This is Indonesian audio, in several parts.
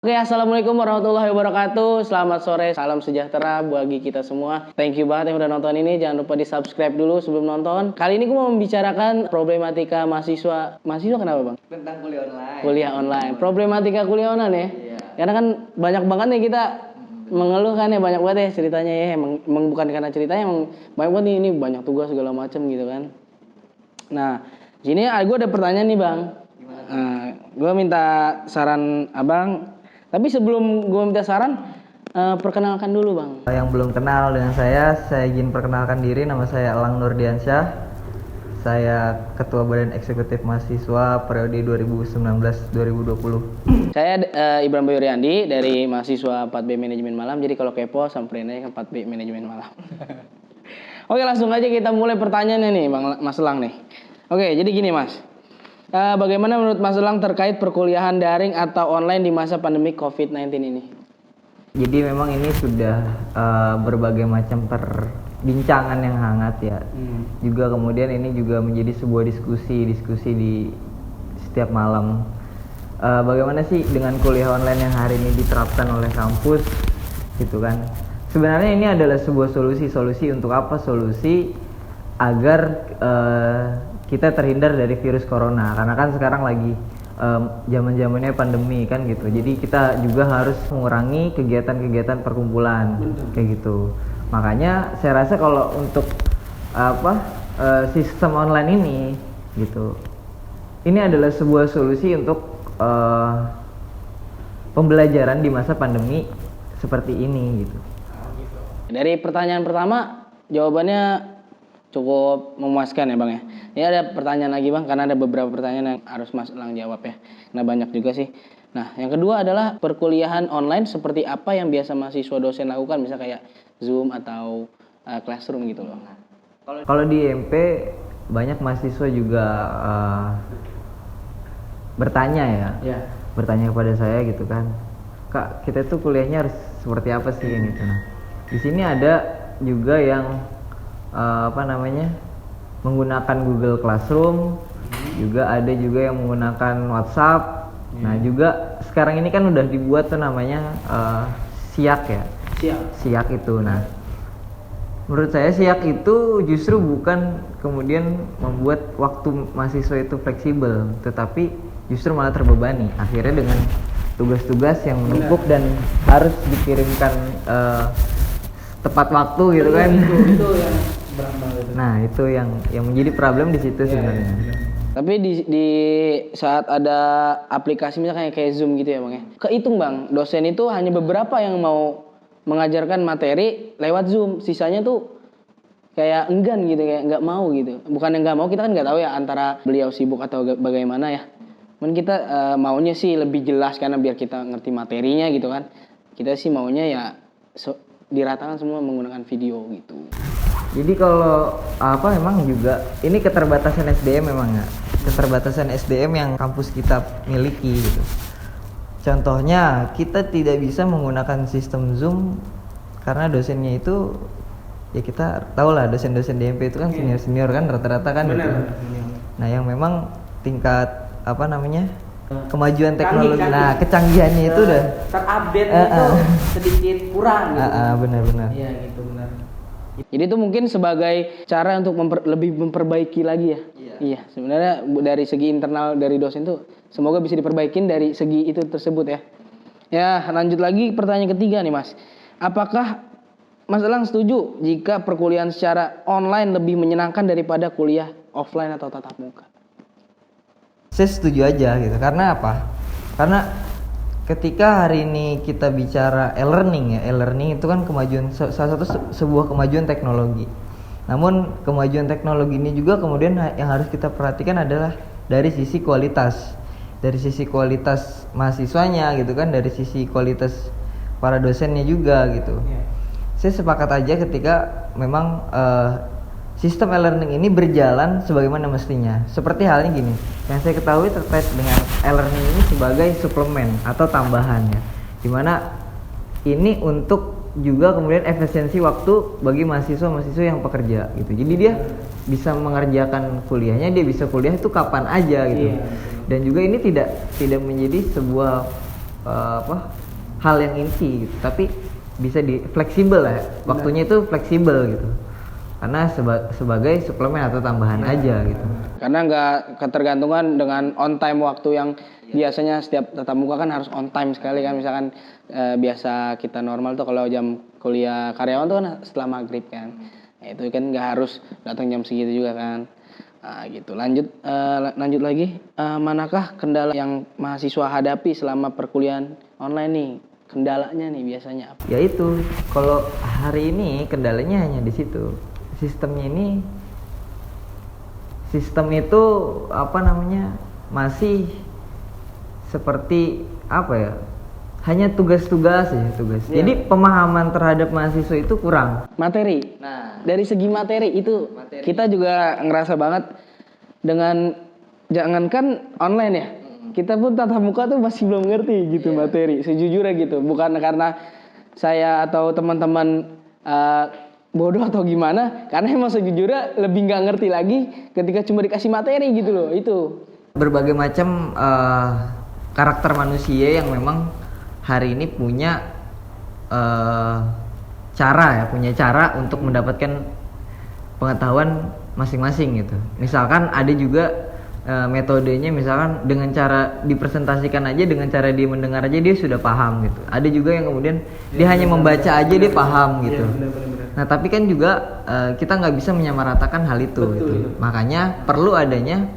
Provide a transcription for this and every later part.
Oke, assalamualaikum warahmatullahi wabarakatuh. Selamat sore, salam sejahtera bagi kita semua. Thank you banget yang udah nonton ini. Jangan lupa di subscribe dulu sebelum nonton. Kali ini gue mau membicarakan problematika mahasiswa. Mahasiswa kenapa bang? Tentang kuliah online. Kuliah online. Problematika kuliah online ya. Iya. Karena kan banyak banget nih kita mengeluh kan ya, banyak banget ya ceritanya ya. Emang bukan karena ceritanya, emang banyak banget nih, ini banyak tugas segala macam gitu kan. Nah, sini gue ada pertanyaan nih bang. Nah, gue minta saran abang. Tapi sebelum gue minta saran, perkenalkan dulu bang. Yang belum kenal dengan saya ingin perkenalkan diri. Nama saya Elang Nurdiansyah. Saya Ketua Badan Eksekutif Mahasiswa periode 2019-2020. Saya Ibrahim Bayuriandi dari mahasiswa 4B Manajemen Malam. Jadi kalau kepo samperin aja ke 4B Manajemen Malam. Oke, langsung aja kita mulai pertanyaannya nih bang Mas Elang nih. Oke, jadi gini mas. Bagaimana menurut Mas Elang terkait perkuliahan daring atau online di masa pandemi COVID-19 ini? Jadi memang ini sudah berbagai macam perbincangan yang hangat ya. Juga kemudian ini juga menjadi sebuah diskusi di setiap malam. Bagaimana sih dengan kuliah online yang hari ini diterapkan oleh kampus gitu kan? Sebenarnya ini adalah sebuah solusi untuk apa? Solusi agar kita terhindar dari virus corona, karena kan sekarang lagi zaman-zamannya pandemi kan gitu. Jadi kita juga harus mengurangi kegiatan-kegiatan perkumpulan. Betul. Kayak gitu. Makanya saya rasa kalau untuk sistem online ini gitu, ini adalah sebuah solusi untuk pembelajaran di masa pandemi seperti ini gitu. Dari pertanyaan pertama jawabannya cukup memuaskan ya bang ya. Ini ada pertanyaan lagi bang, karena ada beberapa pertanyaan yang harus Mas Elang jawab ya. Nah banyak juga sih. Nah yang kedua adalah perkuliahan online seperti apa yang biasa mahasiswa dosen lakukan, misalnya kayak Zoom atau Classroom gitu loh. Kalau di IMP banyak mahasiswa juga bertanya ya, bertanya kepada saya gitu kan, Kak kita tuh kuliahnya harus seperti apa sih gitu. Nah di sini ada juga yang menggunakan Google Classroom, juga ada juga yang menggunakan WhatsApp. Nah juga sekarang ini kan udah dibuat tuh namanya SIAK ya. SIAK itu. Nah menurut saya SIAK itu justru bukan kemudian membuat waktu mahasiswa itu fleksibel, tetapi justru malah terbebani akhirnya dengan tugas-tugas yang menumpuk dan harus dikirimkan tepat waktu gitu kan. Itu yang berat banget. Nah itu yang menjadi problem di situ sebenarnya. Tapi di saat ada aplikasi misalnya kayak Zoom gitu ya bang ya, kehitung bang, dosen itu hanya beberapa yang mau mengajarkan materi lewat Zoom, sisanya tuh kayak enggan gitu, kayak nggak mau gitu. Bukan yang nggak mau, kita kan nggak tahu ya antara beliau sibuk atau bagaimana ya. Mungkin kita maunya sih lebih jelas karena biar kita ngerti materinya gitu kan. Kita sih maunya ya diratakan semua menggunakan video gitu. Jadi kalau memang juga ini keterbatasan SDM memang ya, keterbatasan SDM yang kampus kita miliki gitu. Contohnya kita tidak bisa menggunakan sistem Zoom karena dosennya itu ya kita tahu lah, dosen-dosen DMP itu kan senior kan rata-rata kan gitu. Nah yang memang tingkat kemajuan teknologi, nah kecanggihannya itu udah terupdate itu sedikit kurang gitu. Benar-benar. Iya gitu benar. Jadi itu mungkin sebagai cara untuk lebih memperbaiki lagi ya. Iya, sebenarnya dari segi internal dari dosen tuh semoga bisa diperbaikin dari segi itu tersebut ya. Ya, lanjut lagi pertanyaan ketiga nih Mas. Apakah Mas Elang setuju jika perkuliahan secara online lebih menyenangkan daripada kuliah offline atau tatap muka? Saya setuju aja gitu. Karena apa? Karena ketika hari ini kita bicara e-learning itu kan kemajuan, salah satu sebuah kemajuan teknologi. Namun kemajuan teknologi ini juga kemudian yang harus kita perhatikan adalah dari sisi kualitas. Dari sisi kualitas mahasiswanya gitu kan, dari sisi kualitas para dosennya juga gitu. Saya sepakat aja ketika memang sistem e-learning ini berjalan sebagaimana mestinya. Seperti halnya gini, yang saya ketahui terkait dengan e-learning ini sebagai suplemen atau tambahan ya, dimana ini untuk juga kemudian efisiensi waktu bagi mahasiswa-mahasiswa yang pekerja gitu. Jadi dia bisa mengerjakan kuliahnya, dia bisa kuliah itu kapan aja gitu. Dan juga ini tidak menjadi sebuah hal yang inti gitu. Tapi bisa di fleksibel lah, waktunya itu fleksibel gitu, karena sebagai suplemen atau tambahan aja gitu. Karena nggak ketergantungan dengan on time waktu yang biasanya setiap tatap muka kan harus on time sekali kan. Misalkan biasa kita normal tuh kalau jam kuliah karyawan tuh kan setelah maghrib kan. Nah, itu kan nggak harus datang jam segitu juga kan. Nah, gitu. Lanjut lagi. Manakah kendala yang mahasiswa hadapi selama perkuliahan online nih? Kendalanya nih biasanya apa? Ya itu, kalau hari ini kendalanya hanya di situ. Sistem itu masih seperti apa ya? Hanya tugas-tugas ya, tugas. Ya. Jadi pemahaman terhadap mahasiswa itu kurang. Materi. Nah, dari segi materi itu kita juga ngerasa banget dengan jangankan online ya. Kita pun tatap muka tuh masih belum ngerti gitu materi. Sejujurnya gitu. Bukan karena saya atau teman-teman bodoh atau gimana, karena emang sejujurnya lebih nggak ngerti lagi ketika cuma dikasih materi gitu loh. Itu Berbagai macam karakter manusia yang memang hari ini punya cara untuk mendapatkan pengetahuan masing-masing gitu. Misalkan ada juga metodenya, misalkan dengan cara dipresentasikan aja, dengan cara dia mendengar aja dia sudah paham gitu. Ada juga yang kemudian dia hanya membaca aja dia paham gitu. Nah tapi kan juga kita nggak bisa menyamaratakan hal itu gitu. Makanya perlu adanya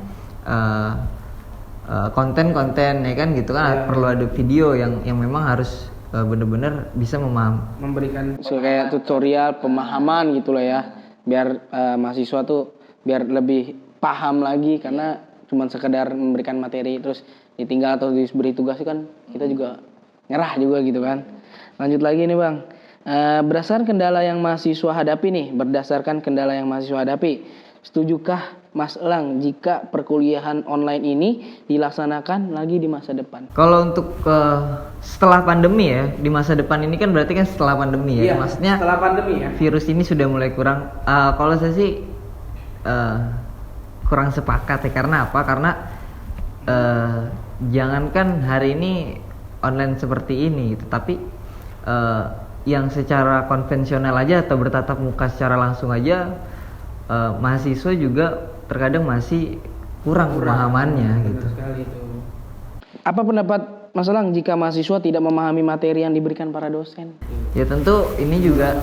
konten-konten ya kan gitu kan. Perlu ada video yang memang harus benar-benar bisa memberikan kayak tutorial pemahaman gitu lah ya, biar mahasiswa tuh biar lebih paham lagi. Karena cuman sekedar memberikan materi terus ditinggal atau diberi tugas itu kan kita juga nyerah juga gitu kan. Lanjut lagi nih Bang. Berdasarkan kendala yang mahasiswa hadapi, setujukah Mas Elang jika perkuliahan online ini dilaksanakan lagi di masa depan? Kalau untuk setelah pandemi ya, di masa depan ini kan berarti kan setelah pandemi ya. Iya, maksudnya setelah pandemi ya. Virus ini sudah mulai kurang. Kalau saya sih kurang sepakat ya. Karena apa? Karena jangankan hari ini online seperti ini gitu, tapi yang secara konvensional aja atau bertatap muka secara langsung aja, mahasiswa juga terkadang masih kurang pemahamannya gitu. Apa pendapat Mas Elang jika mahasiswa tidak memahami materi yang diberikan para dosen? Ya tentu ini juga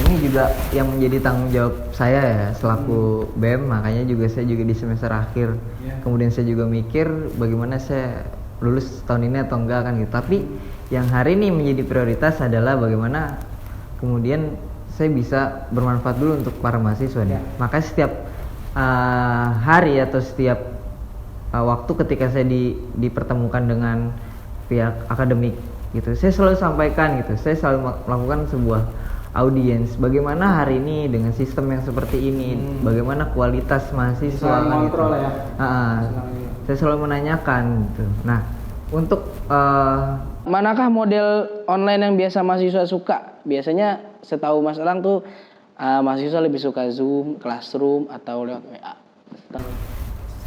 ini juga yang menjadi tanggung jawab saya ya selaku BEM. Makanya juga saya juga di semester akhir. Kemudian saya juga mikir bagaimana saya lulus tahun ini atau enggak kan gitu. Tapi yang hari ini menjadi prioritas adalah bagaimana kemudian saya bisa bermanfaat dulu untuk para mahasiswa nih. Makanya setiap hari atau setiap waktu ketika saya dipertemukan dengan pihak akademik gitu, saya selalu sampaikan gitu, saya selalu melakukan sebuah audiens bagaimana hari ini dengan sistem yang seperti ini, bagaimana kualitas mahasiswa gitu. Ya. Saya selalu menanyakan gitu. Nah untuk manakah model online yang biasa mahasiswa suka? Biasanya setahu Mas Elang tuh mahasiswa lebih suka Zoom, Classroom atau lewat WA.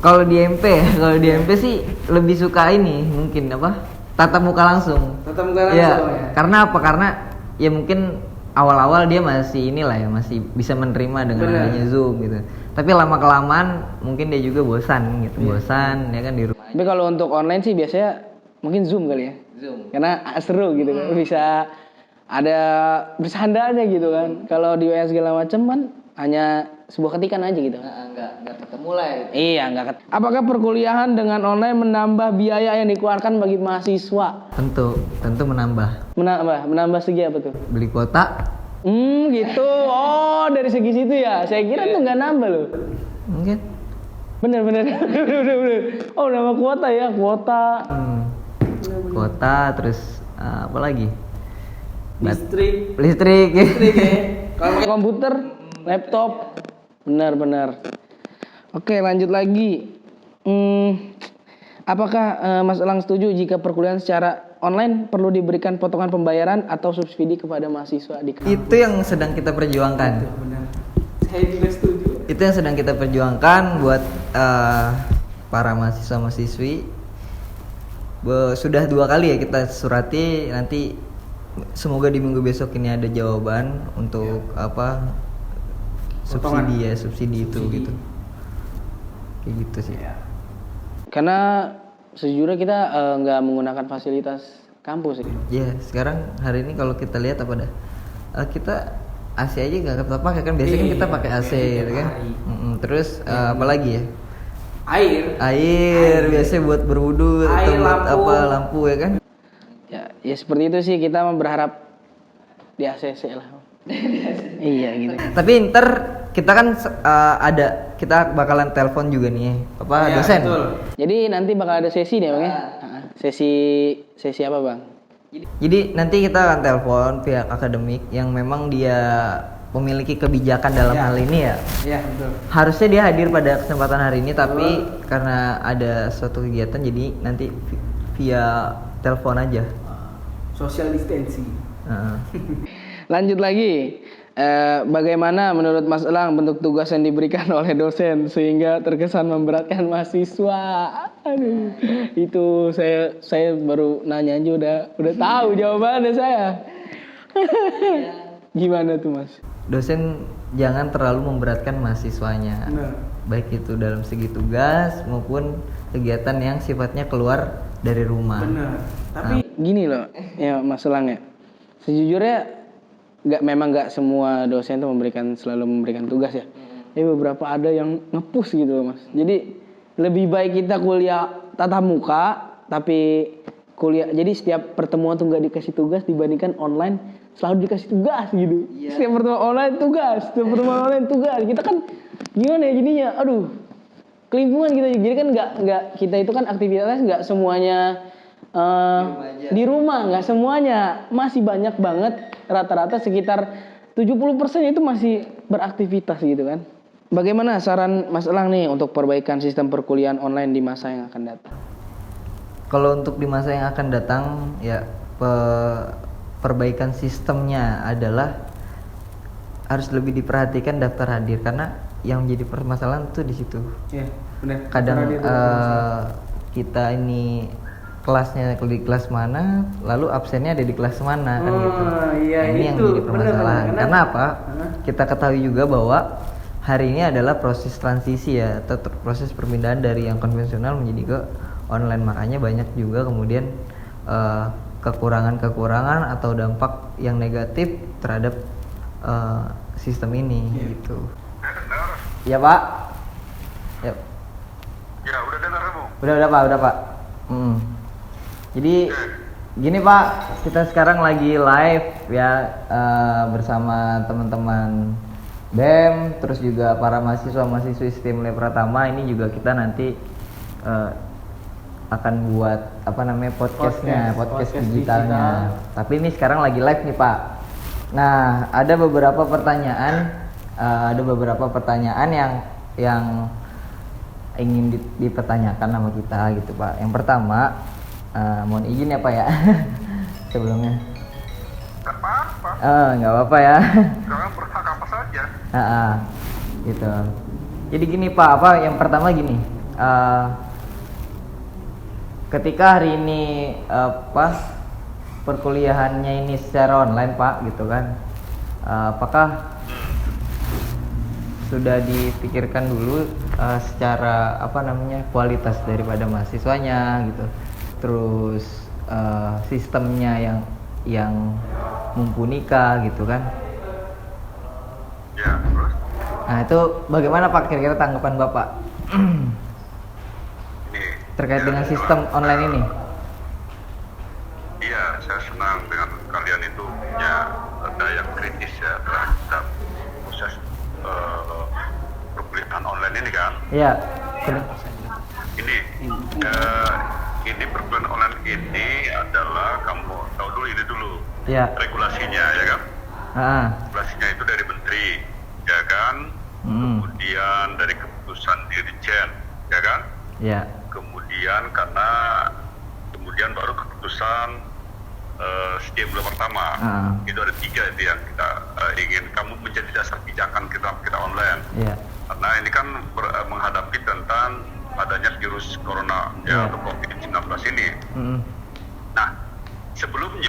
Kalau di MP sih lebih suka ini mungkin tatap muka langsung. Tatap muka langsung ya. Karena apa? Karena ya mungkin awal-awal dia masih masih bisa menerima dengan adanya Zoom gitu. Tapi lama kelamaan mungkin dia juga bosan gitu. Bosan ya kan di rumah. Tapi kalau untuk online sih biasanya mungkin Zoom kali ya. Zoom. Karena seru gitu kan. Bisa ada bercandanya gitu kan. Kalau di WA segala macam kan hanya sebuah ketikan aja gitu. Enggak ketemu lah ya. Iya, Apakah perkuliahan dengan online menambah biaya yang dikeluarkan bagi mahasiswa? Tentu menambah. Menambah segi apa tuh? Beli kuota. Gitu. Oh, dari segi situ ya. Saya kira tuh nggak nambah loh. Mungkin. Bener. Oh, nama kuota ya, kuota. Kuota terus apa lagi? Listrik ya. Kalau pakai komputer, laptop. Benar. Oke, lanjut lagi. Apakah Mas Elang setuju jika perkuliahan secara online perlu diberikan potongan pembayaran atau subsidi kepada mahasiswa di kampus? Itu yang sedang kita perjuangkan. Benar. Saya juga setuju. Itu yang sedang kita perjuangkan buat para mahasiswa-mahasiswi. sudah 2 kali ya kita surati, nanti semoga di minggu besok ini ada jawaban untuk apa subsidi itu gitu. Kayak gitu sih. Karena sejujurnya kita nggak menggunakan fasilitas kampus sih. Ya, sekarang hari ini kalau kita lihat apa dah? Kita AC aja nggak kita pakai kan, biasanya kan kita pakai AC gitu kan. Terus apa lagi ya? Air biasanya buat berwudu atau buat lampu. lampu ya kan. Ya seperti itu sih, kita berharap di ACC lah. Iya gitu. Tapi ntar kita kan kita bakalan telepon juga nih dosen. Betul. Jadi nanti bakal ada sesi nih bang ya. Sesi apa bang? Jadi nanti kita akan telepon pihak akademik yang memang dia memiliki kebijakan dalam hal ini ya. Iya, betul. Harusnya dia hadir pada kesempatan hari ini, tapi karena ada suatu kegiatan jadi nanti via telepon aja. Social distancing. Lanjut lagi. Bagaimana menurut Mas Elang bentuk tugas yang diberikan oleh dosen sehingga terkesan memberatkan mahasiswa? Aduh, itu saya baru nanya aja udah tahu jawabannya saya. Gimana tuh Mas? Dosen jangan terlalu memberatkan mahasiswanya. Benar. Baik itu dalam segi tugas maupun kegiatan yang sifatnya keluar dari rumah. Benar. Tapi gini loh, ya Mas Elang ya. Sejujurnya memang nggak semua dosen tuh selalu memberikan tugas ya. Tapi beberapa ada yang nge-push gitu loh Mas. Jadi lebih baik kita kuliah tatap muka, tapi kuliah. Jadi setiap pertemuan tuh nggak dikasih tugas dibandingkan online selalu dikasih tugas gitu. Setiap pertemuan online tugas, setiap pertemuan online tugas. Kita kan gimana ya jadinya? Aduh, kelimpungan kita. Jadi kan nggak kita itu kan aktivitasnya nggak semuanya di rumah, nggak semuanya, masih banyak banget, rata-rata sekitar 70% itu masih beraktivitas gitu kan. Bagaimana saran Mas Elang nih untuk perbaikan sistem perkuliahan online di masa yang akan datang? Kalau untuk di masa yang akan datang ya perbaikan sistemnya adalah harus lebih diperhatikan daftar hadir, karena yang menjadi permasalahan tuh di situ. Iya, benar. Kadang kita ini kelasnya di kelas mana, lalu absennya ada di kelas mana kan gitu. Iya, Nah, ini yang itu, jadi permasalahan. benar. Karena apa? Kita ketahui juga bahwa hari ini adalah proses transisi ya, atau proses perpindahan dari yang konvensional menjadi ke online. Makanya banyak juga kemudian kekurangan-kekurangan atau dampak yang negatif terhadap sistem ini gitu. Ya Pak. Ya. Ya, udah dengar kamu? Udah Pak. Jadi gini Pak, kita sekarang lagi live ya bersama teman-teman BEM, terus juga para mahasiswa-mahasiswi STEM Lab Pratama. Ini juga kita nanti akan buat podcast digitalnya. Tapi ini sekarang lagi live nih Pak. Nah, ada beberapa pertanyaan yang ingin dipertanyakan sama kita gitu Pak. Yang pertama, mohon izin ya Pak ya sebelumnya. Gak apa-apa. Nggak apa-apa ya. Jangan berhak apa saja. Gitu. Jadi gini Pak, yang pertama gini, ketika hari ini perkuliahannya ini secara online Pak gitu kan, apakah sudah dipikirkan dulu secara kualitas daripada mahasiswanya gitu, terus sistemnya yang mumpuni gitu kan? Ya, terus? Nah itu bagaimana Pak kira-kira tanggapan Bapak terkait dengan sistem online ini? Iya, saya senang dengan kalian itu punya daya kritis ya terhadap proses perkuliahan online ini kan. Iya. Ini perkuliahan online ini adalah, kamu tahu dulu ini dulu. Iya. Regulasinya ya kan. Regulasinya itu dari menteri ya kan. Kemudian dari keputusan Dirjen ya kan. Iya. Kemudian baru keputusan STEM Lab Pratama. Itu ada 3 itu yang kita ingin kamu menjadi dasar pijakan kita online. Iya. Karena ini kan menghadapi tentang adanya virus corona Iya. atau COVID-19 ini. Mm. Nah, sebelumnya